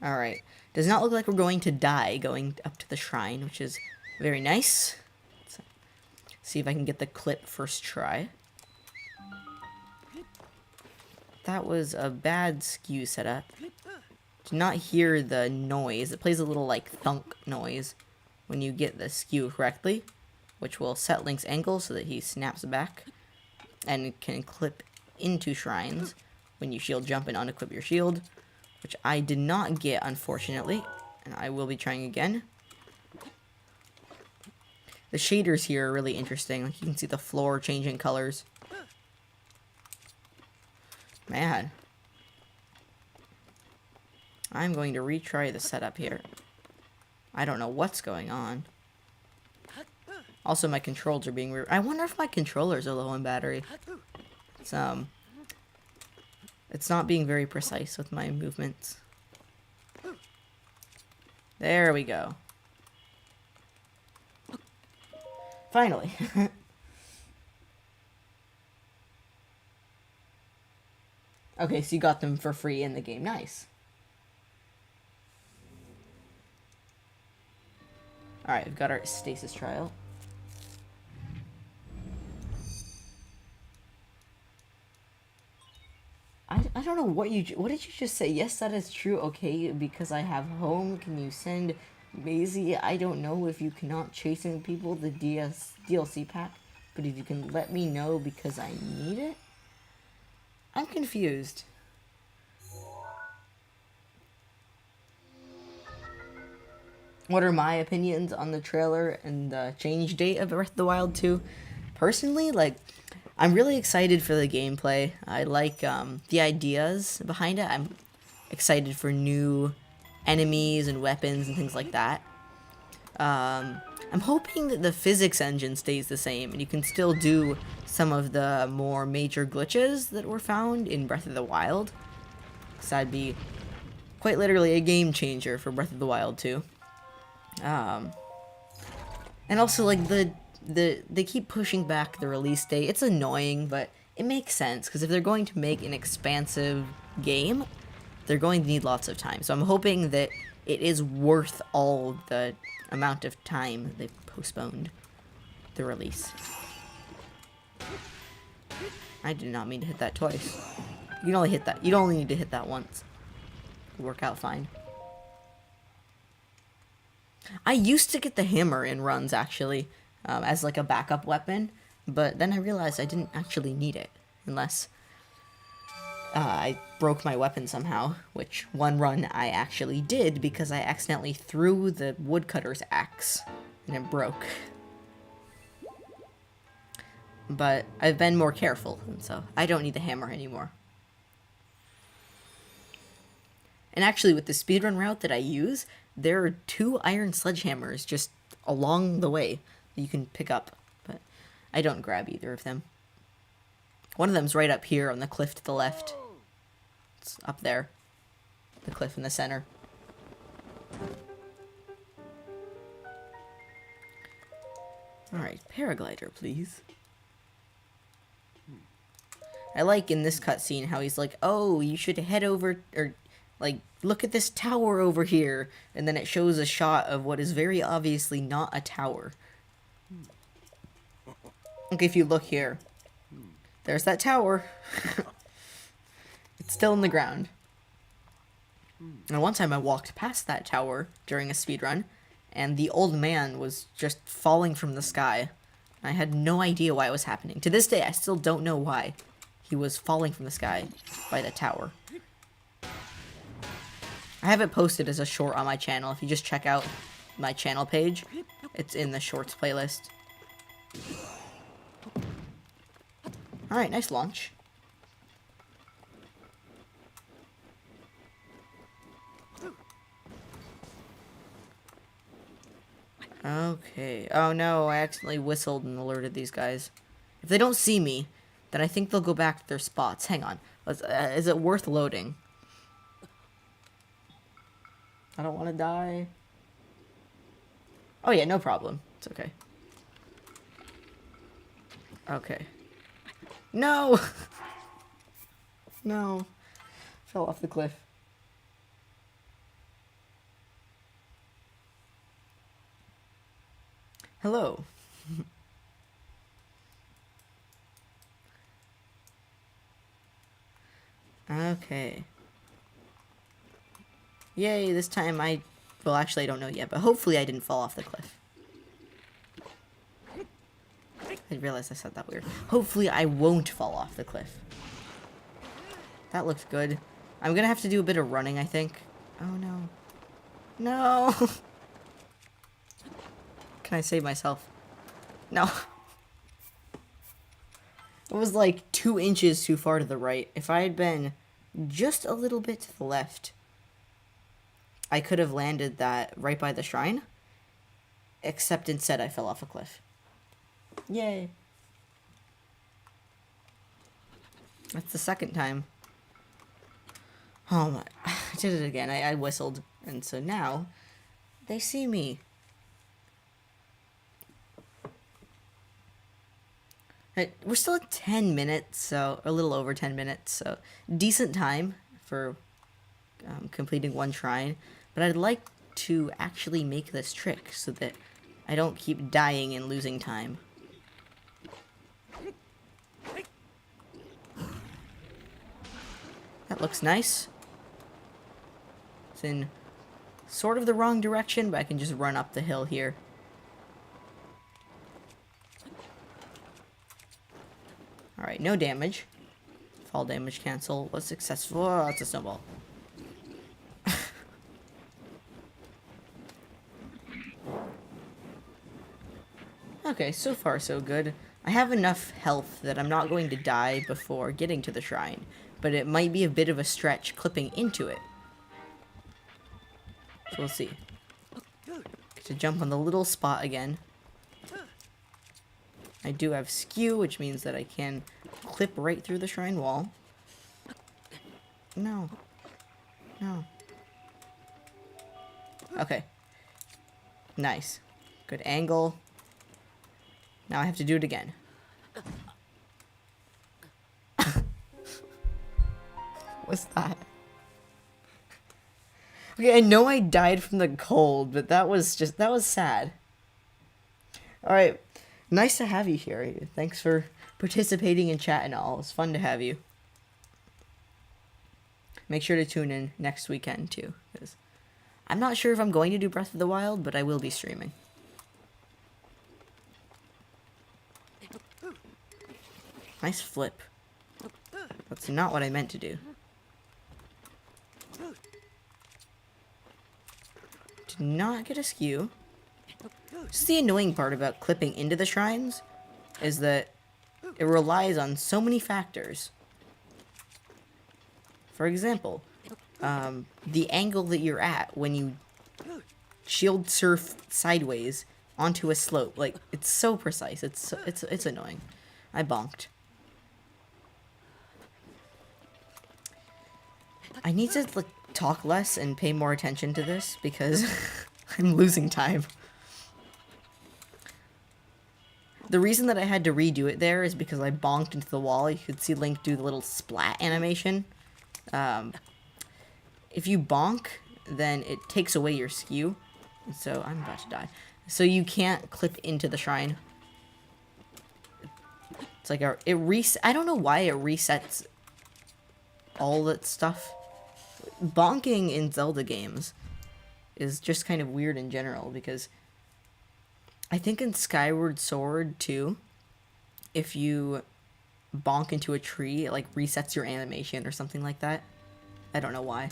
Speaker 1: Alright. Does not look like we're going to die going up to the shrine, which is very nice. Let's see if I can get the clip first try. That was a bad skew setup. Did not hear the noise. It plays a little like thunk noise when you get the skew correctly, which will set Link's ankle so that he snaps back and can clip into shrines when you shield jump and unequip your shield, which I did not get, unfortunately, and I will be trying again. The shaders here are really interesting. Like, you can see the floor changing colors. Man. I'm going to retry the setup here. I don't know what's going on. Also, my controls are being weird. I wonder if my controllers are low on battery. It's not being very precise with my movements. There we go. Finally. Okay, so you got them for free in the game. Nice. Alright, we've got our stasis trial. I don't know what did you just say? Yes, that is true. Okay, because I have home, can you send Maisie? I don't know if you cannot chasing people the DLC pack, but if you can let me know because I need it. I'm confused. what are my opinions on the trailer and the change date of Breath of the Wild 2? Personally, like, I'm really excited for the gameplay. I like the ideas behind it. I'm excited for new enemies and weapons and things like that. I'm hoping that the physics engine stays the same and you can still do some of the more major glitches that were found in Breath of the Wild. Because that'd be quite literally a game changer for Breath of the Wild 2. And also, like, they keep pushing back the release date. It's annoying, but it makes sense, because if they're going to make an expansive game, they're going to need lots of time. So I'm hoping that it is worth all the amount of time they've postponed the release. I did not mean to hit that twice. You can only hit that. You only need to hit that once. It'll work out fine. I used to get the hammer in runs, actually, as like a backup weapon, but then I realized I didn't actually need it, unless I broke my weapon somehow, which one run I actually did because I accidentally threw the woodcutter's axe, and it broke. But I've been more careful, and so I don't need the hammer anymore. And actually, with the speedrun route that I use, there are 2 iron sledgehammers just along the way that you can pick up, but I don't grab either of them. One of them's right up here on the cliff to the left. It's up there. The cliff in the center. Alright, paraglider, please. I like in this cutscene how he's like, oh, you should head over, or like, look at this tower over here. And then it shows a shot of what is very obviously not a tower. Okay, if you look here, there's that tower. It's still in the ground. And one time I walked past that tower during a speedrun, and the old man was just falling from the sky. I had no idea why it was happening. To this day, I still don't know why he was falling from the sky by the tower. I have it posted as a short on my channel. If you just check out my channel page, it's in the shorts playlist. Alright, nice launch. Okay. Oh no, I accidentally whistled and alerted these guys. If they don't see me, then I think they'll go back to their spots. Hang on. Is it worth loading? I don't want to die. Oh yeah, no problem. It's okay. Okay. No! No. Fell off the cliff. Hello. Okay. Yay, this time well, actually I don't know yet, but hopefully I didn't fall off the cliff. I realized I said that weird. Hopefully I won't fall off the cliff. That looks good. I'm gonna have to do a bit of running, I think. Oh no. No! Can I save myself? No. It was like 2 inches too far to the right. If I had been just a little bit to the left, I could have landed that right by the shrine. Except instead I fell off a cliff. Yay. That's the second time. Oh my. I did it again. I whistled. And so now, they see me. We're still at 10 minutes, so a little over 10 minutes, so decent time for completing one shrine. But I'd like to actually make this trick so that I don't keep dying and losing time. That looks nice. It's in sort of the wrong direction, but I can just run up the hill here. Alright, no damage. Fall damage cancel was successful. Oh, that's a snowball. Okay, so far so good. I have enough health that I'm not going to die before getting to the shrine, but it might be a bit of a stretch clipping into it. So we'll see. To jump on the little spot again. I do have skew, which means that I can clip right through the shrine wall. No. No. Okay. Nice. Good angle. Now I have to do it again. What's that? Okay, I know I died from the cold, but that was sad. Alright. Nice to have you here. Thanks for participating in chat and all. It's fun to have you. Make sure to tune in next weekend too, because I'm not sure if I'm going to do Breath of the Wild, but I will be streaming. Nice flip. That's not what I meant to do. Did not get a skew. Just the annoying part about clipping into the shrines is that it relies on so many factors. For example, the angle that you're at when you shield surf sideways onto a slope. Like, it's so precise. It's annoying. I bonked. I need to like talk less and pay more attention to this because I'm losing time. The reason that I had to redo it there is because I bonked into the wall. You could see Link do the little splat animation. If you bonk, then it takes away your skew. So I'm about to die. So you can't clip into the shrine. It's like I don't know why it resets all that stuff. Bonking in Zelda games is just kind of weird in general because I think in Skyward Sword too, if you bonk into a tree, it like resets your animation or something like that. I don't know why.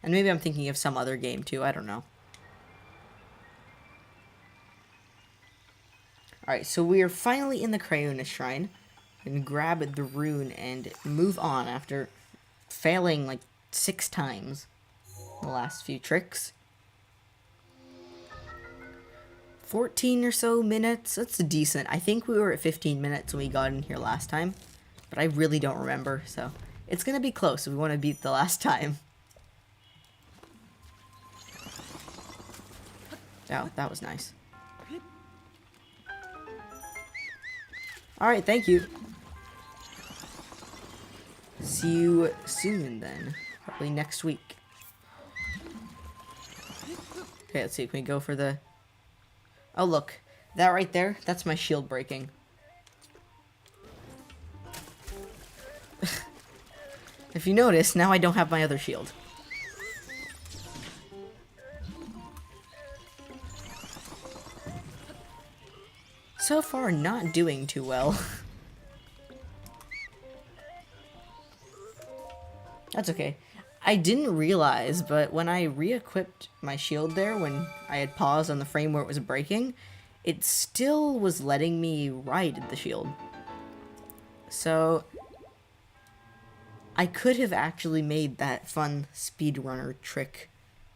Speaker 1: And maybe I'm thinking of some other game too, I don't know. Alright, so we are finally in the Crayona Shrine. And grab the rune and move on after failing like 6 times the last few tricks. 14 or so minutes, that's decent. I think we were at 15 minutes when we got in here last time, but I really don't remember, so it's gonna be close if we want to beat the last time. Oh, that was nice. Alright, thank you. See you soon then. Probably next week. Okay, let's see. Can we go for the... Oh, look. That right there, that's my shield breaking. If you notice, now I don't have my other shield. So far, not doing too well. That's okay. I didn't realize, but when I re-equipped my shield there, when I had paused on the frame where it was breaking, it still was letting me ride the shield. So, I could have actually made that fun speedrunner trick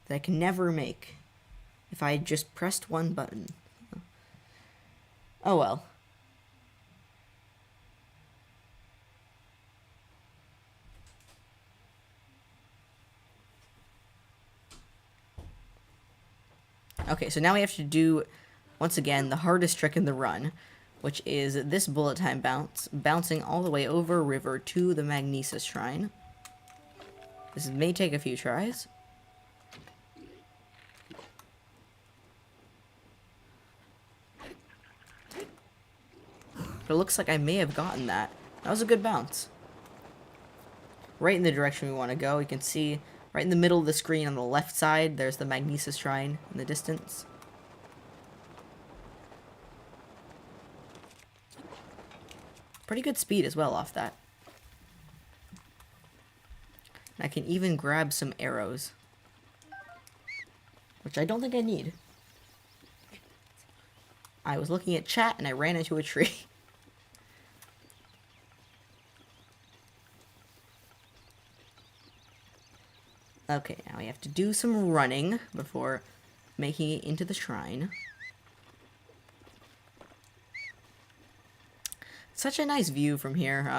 Speaker 1: that I can never make if I had just pressed one button. Oh well. Okay, so now we have to do, once again, the hardest trick in the run, which is this bullet time bounce, bouncing all the way over a river to the Magnesis Shrine. This may take a few tries. But it looks like I may have gotten that. That was a good bounce. Right in the direction we want to go. You can see right in the middle of the screen on the left side, there's the Magnesis Shrine in the distance. Pretty good speed as well off that. And I can even grab some arrows. which I don't think I need. I was looking at chat and I ran into a tree. Okay, now we have to do some running before making it into the shrine. Such a nice view from here.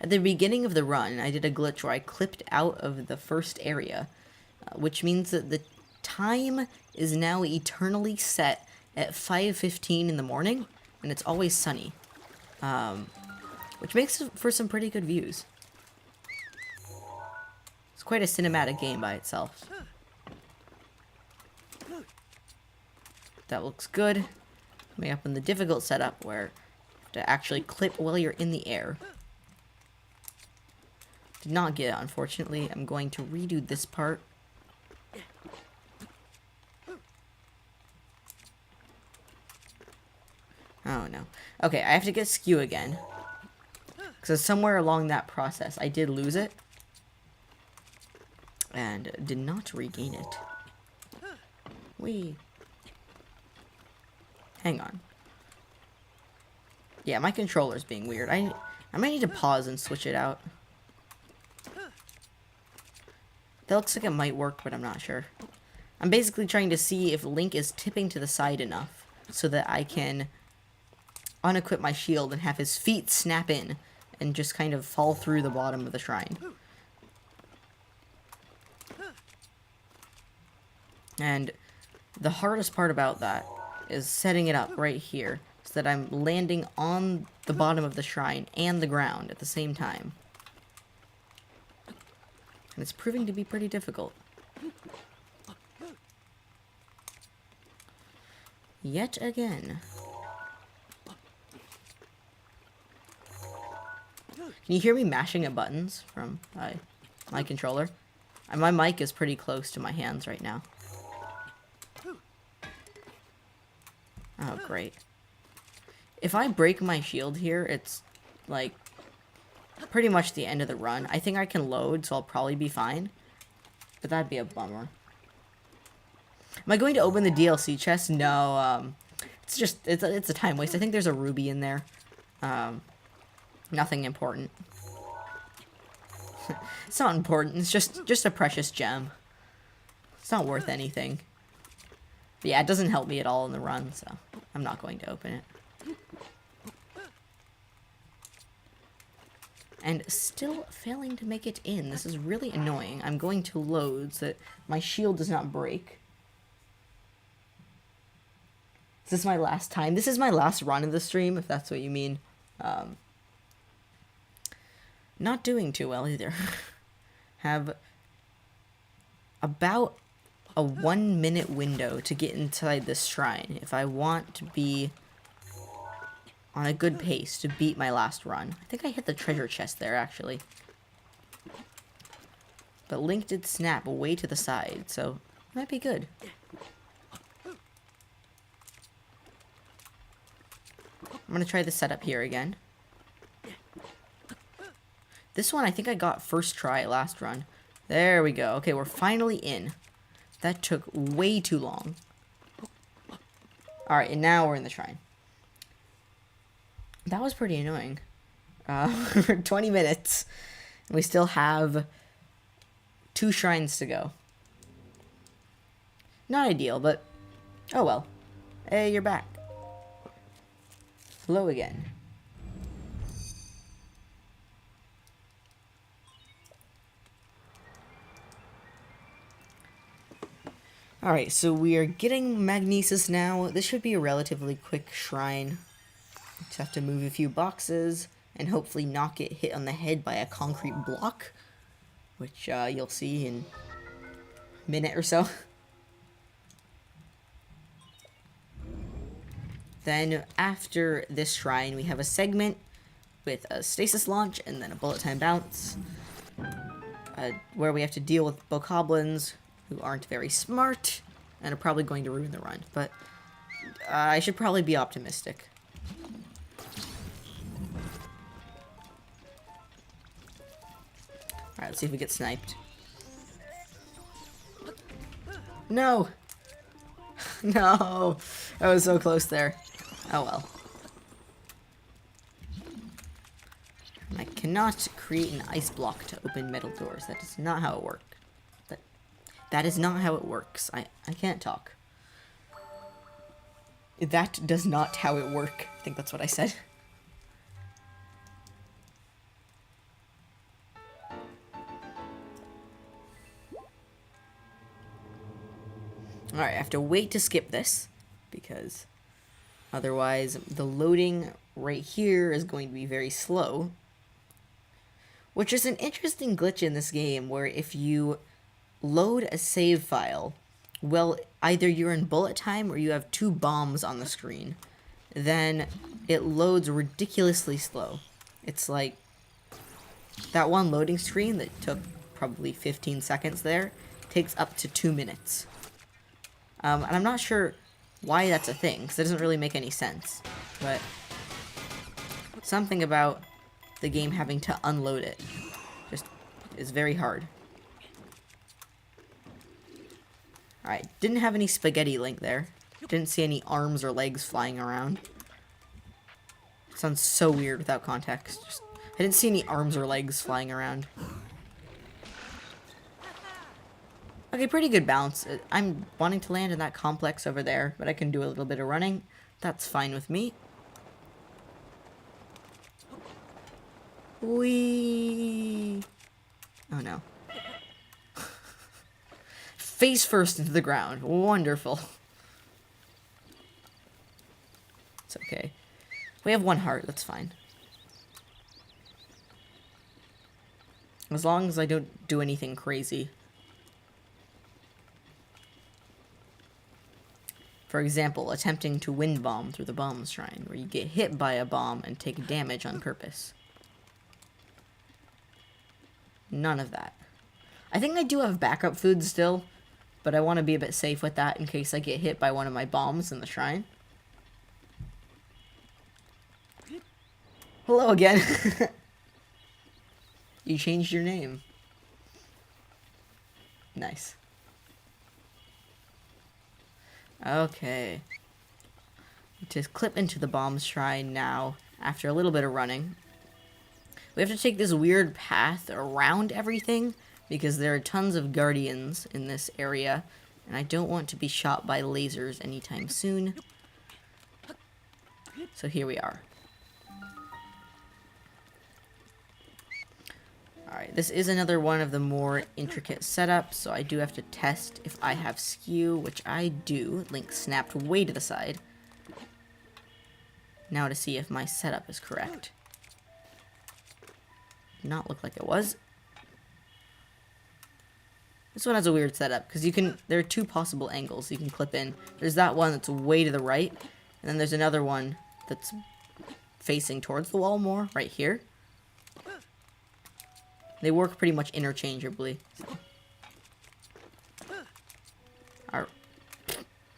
Speaker 1: At the beginning of the run, I did a glitch where I clipped out of the first area, which means that the time is now eternally set at 5:15 in the morning, and it's always sunny, which makes for some pretty good views. It's quite a cinematic game by itself. That looks good. Coming up in the difficult setup where you have to actually clip while you're in the air. Did not get it, unfortunately. I'm going to redo this part. Oh no. Okay, I have to get skew again. Because somewhere along that process, I did lose it. And did not regain it. Whee. Hang on. Yeah, my controller's being weird. I might need to pause and switch it out. That looks like it might work, but I'm not sure. I'm basically trying to see if Link is tipping to the side enough so that I can unequip my shield and have his feet snap in and just kind of fall through the bottom of the shrine. And the hardest part about that is setting it up right here so that I'm landing on the bottom of the shrine and the ground at the same time. And it's proving to be pretty difficult. Yet again. Can you hear me mashing at buttons from my controller? My mic is pretty close to my hands right now. Oh, great. If I break my shield here, it's, like, pretty much the end of the run. I think I can load, so I'll probably be fine. But that'd be a bummer. Am I going to open the DLC chest? No, it's just, it's a time waste. I think there's a ruby in there. Nothing important. It's not important, it's just a precious gem. It's not worth anything. But yeah, it doesn't help me at all in the run, so I'm not going to open it. And still failing to make it in. This is really annoying. I'm going to load so that my shield does not break. Is this my last time? This is my last run of the stream, if that's what you mean. Not doing too well either. Have about a 1 minute window to get inside this shrine if I want to be on a good pace to beat my last run. I think I hit the treasure chest there, actually. But Link did snap way to the side, so it might be good. I'm gonna try the setup here again. This one I think I got first try last run. There we go. Okay, we're finally in. That took way too long. Alright, and now we're in the shrine. That was pretty annoying. 20 minutes. We still have 2 shrines to go. Not ideal, but oh well. Hey, you're back. Hello again. Alright, so we are getting Magnesis now. This should be a relatively quick shrine. Just have to move a few boxes and hopefully not get hit on the head by a concrete block, which you'll see in a minute or so. Then after this shrine, we have a segment with a stasis launch and then a bullet time bounce, where we have to deal with bokoblins who aren't very smart and are probably going to ruin the run, but I should probably be optimistic. Alright, let's see if we get sniped. No! No, I was so close there. Oh well. I cannot create an ice block to open metal doors. That is not how it works. That is not how it works. I can't talk. That does not how it work. I think that's what I said. Alright, I have to wait to skip this, because otherwise the loading right here is going to be very slow. Which is an interesting glitch in this game, where if you load a save file, well, either you're in bullet time or you have 2 bombs on the screen, then it loads ridiculously slow. It's like that one loading screen that took probably 15 seconds there takes up to 2 minutes. And I'm not sure why that's a thing, because it doesn't really make any sense. But something about the game having to unload it just is very hard. Alright, didn't have any spaghetti link there. Didn't see any arms or legs flying around. Sounds so weird without context. I didn't see any arms or legs flying around. Okay, pretty good bounce. I'm wanting to land in that complex over there, but I can do a little bit of running. That's fine with me. Whee! Oh no. Face first into the ground. Wonderful. It's okay. We have 1 heart, that's fine. As long as I don't do anything crazy. For example, attempting to wind bomb through the bomb shrine, where you get hit by a bomb and take damage on purpose. None of that. I think I do have backup food still, but I want to be a bit safe with that in case I get hit by one of my bombs in the shrine. Hello again. You changed your name. Nice. Okay. Just clip into the bomb shrine now, after a little bit of running. We have to take this weird path around everything, because there are tons of guardians in this area, and I don't want to be shot by lasers anytime soon. So here we are. Alright, this is another one of the more intricate setups, so I do have to test if I have skew, which I do. Link snapped way to the side. Now to see if my setup is correct. Did not look like it was. This one has a weird setup, because you can, there are 2 possible angles you can clip in. There's that one that's way to the right, and then there's another one that's facing towards the wall more, right here. They work pretty much interchangeably. So.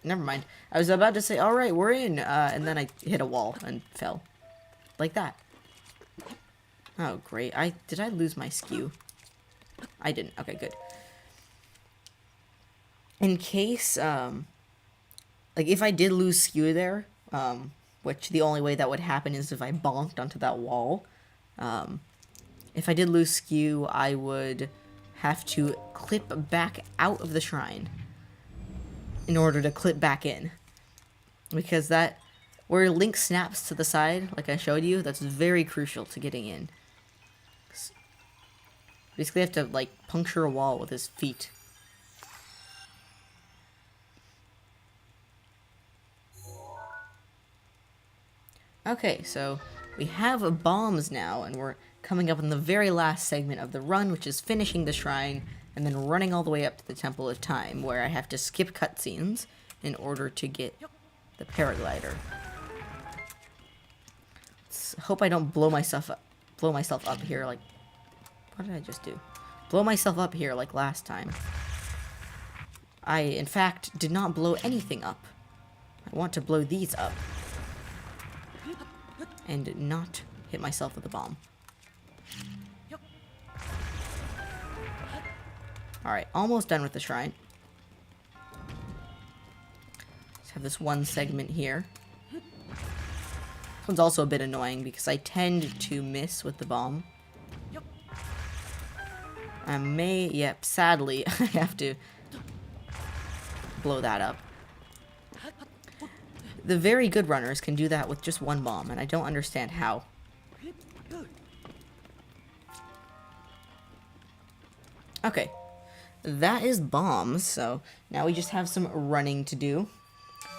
Speaker 1: Never mind. I was about to say, alright, we're in, and then I hit a wall and fell. Like that. Oh, great. Did I lose my skew? I didn't. Okay, good. In case, like, if I did lose skew there, which the only way that would happen is if I bonked onto that wall, if I did lose skew, I would have to clip back out of the shrine in order to clip back in. Because that, where Link snaps to the side, like I showed you, that's very crucial to getting in. Basically, I have to, like, puncture a wall with his feet. Okay, so we have bombs now, and we're coming up in the very last segment of the run, which is finishing the shrine, and then running all the way up to the Temple of Time, where I have to skip cutscenes in order to get the paraglider. Let's hope I don't blow myself up here like... What did I just do? Blow myself up here like last time. I, in fact, did not blow anything up. I want to blow these up. And not hit myself with a bomb. Alright, almost done with the shrine. have this one segment here. This one's also a bit annoying because I tend to miss with the bomb. I may, yep, sadly, I have to blow that up. The very good runners can do that with just one bomb, and I don't understand how. Okay, that is bombs, so now we just have some running to do.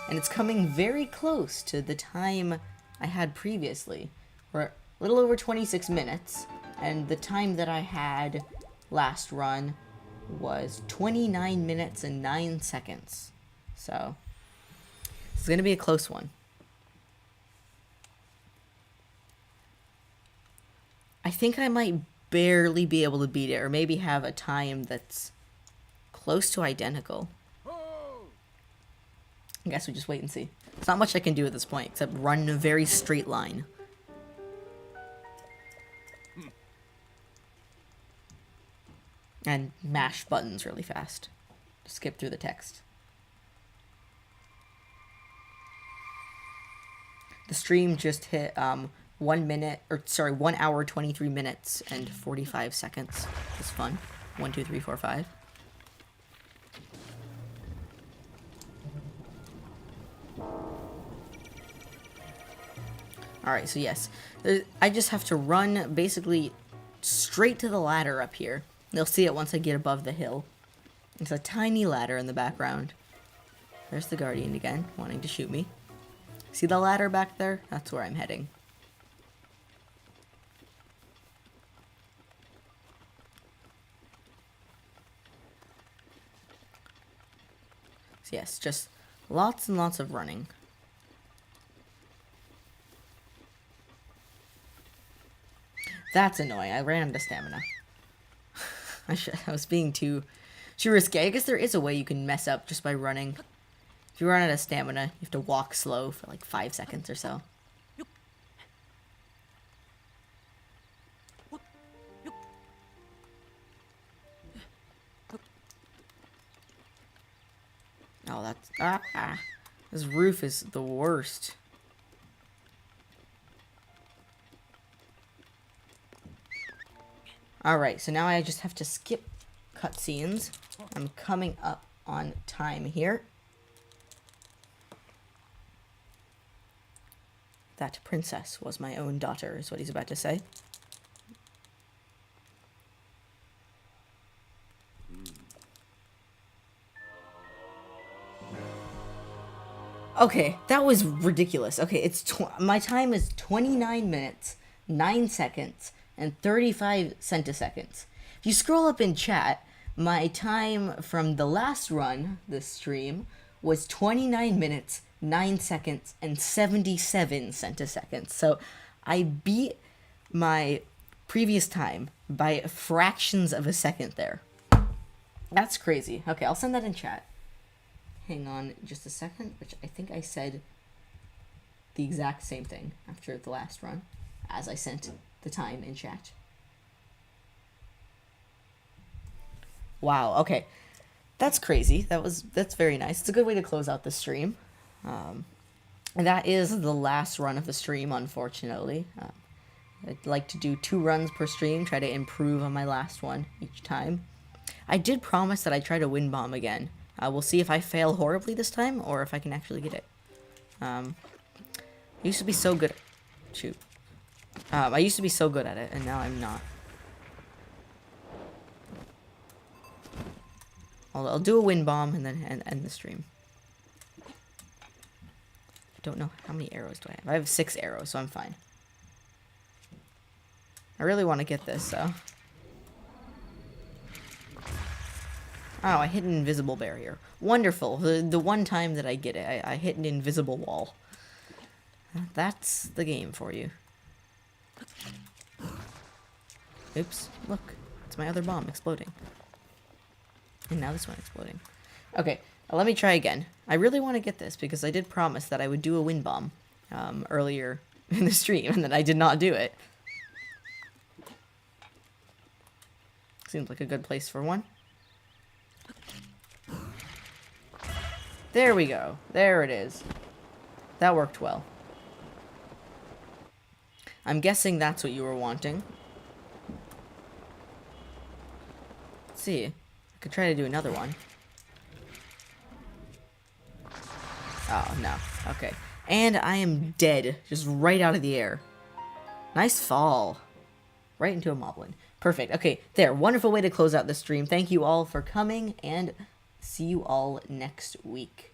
Speaker 1: And it's coming very close to the time I had previously. We're a little over 26 minutes, and the time that I had last run was 29 minutes and 9 seconds. So, it's going to be a close one. I think I might barely be able to beat it, or maybe have a time that's close to identical. I guess we just wait and see. There's not much I can do at this point, except run in a very straight line. And mash buttons really fast. Skip through the text. The stream just hit 1 hour 23 minutes and 45 seconds. It's fun. 1, 2, 3, 4, 5. Alright, so yes. I just have to run basically straight to the ladder up here. You'll see it once I get above the hill. It's a tiny ladder in the background. There's the Guardian again, wanting to shoot me. See the ladder back there? That's where I'm heading. So yes, just lots and lots of running. That's annoying. I ran out of stamina. I was being too risky. I guess there is a way you can mess up just by running. If you run out of stamina, you have to walk slow for like 5 seconds or so. Oh, that's... This roof is the worst. Alright, so now I just have to skip cutscenes. I'm coming up on time here. That princess was my own daughter, is what he's about to say. Okay, that was ridiculous. Okay, my time is 29 minutes, 9 seconds, and 35 centiseconds. If you scroll up in chat, my time from the last run, this stream, was 29 minutes, 9 seconds, and 77 centiseconds. So I beat my previous time by fractions of a second there. That's crazy. Okay, I'll send that in chat. Hang on just a second, which I think I said the exact same thing after the last run as I sent the time in chat. Wow, okay. That's crazy. That's very nice. It's a good way to close out the stream. And that is the last run of the stream, unfortunately. I'd like to do 2 runs per stream, try to improve on my last one each time. I did promise that I'd try to win bomb again. We'll see if I fail horribly this time, or if I can actually get it. I used to be so good... Shoot. I used to be so good at it, and now I'm not. I'll do a win bomb, and then end the stream. I don't know how many arrows do I have. I have 6 arrows, so I'm fine. I really want to get this, so... Oh, I hit an invisible barrier. Wonderful. The one time that I get it, I hit an invisible wall. That's the game for you. Oops. Look. It's my other bomb exploding. And now this one exploding. Okay. Let me try again. I really want to get this because I did promise that I would do a wind bomb earlier in the stream, and then I did not do it. Seems like a good place for one. There we go. There it is. That worked well. I'm guessing that's what you were wanting. Let's see. I could try to do another one. Oh, no. Okay. And I am dead. Just right out of the air. Nice fall. Right into a moblin. Perfect. Okay, there. Wonderful way to close out the stream. Thank you all for coming, and see you all next week.